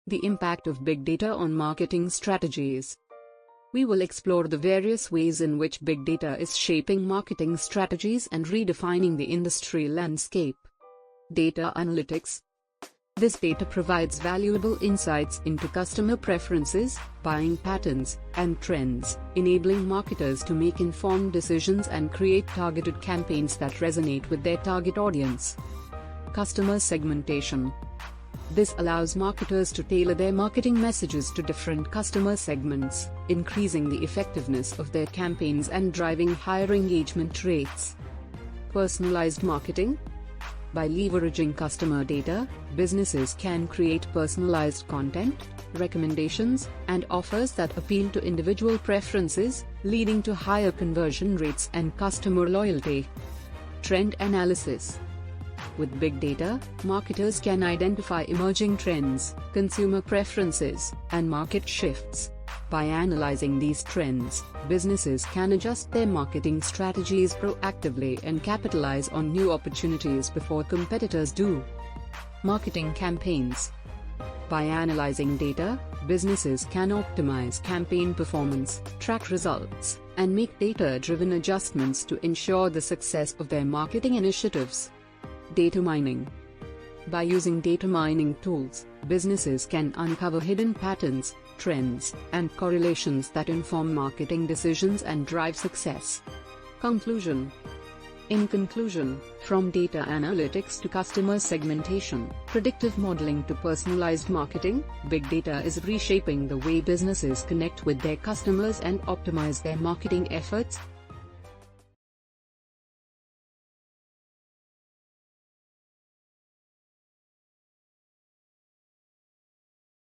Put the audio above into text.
The impact of big data on marketing strategies. We will explore the various ways in which big data is shaping marketing strategies and redefining the industry landscape. Data analytics. This data provides valuable insights into customer preferences, buying patterns, and trends, enabling marketers to make informed decisions and create targeted campaigns that resonate with their target audience. Customer segmentation. This allows marketers to tailor their marketing messages to different customer segments, increasing the effectiveness of their campaigns and driving higher engagement rates. Personalized marketing. By leveraging customer data, businesses can create personalized content, recommendations, and offers that appeal to individual preferences, leading to higher conversion rates and customer loyalty. Trend analysis. With big data, marketers can identify emerging trends, consumer preferences, and market shifts. By analyzing these trends, businesses can adjust their marketing strategies proactively and capitalize on new opportunities before competitors do. Marketing campaigns. By analyzing data, businesses can optimize campaign performance, track results, and make data-driven adjustments to ensure the success of their marketing initiatives. Data mining. By using data mining tools, businesses can uncover hidden patterns, trends, and correlations that inform marketing decisions and drive success. Conclusion. In conclusion, from data analytics to customer segmentation, predictive modeling to personalized marketing, big data is reshaping the way businesses connect with their customers and optimize their marketing efforts,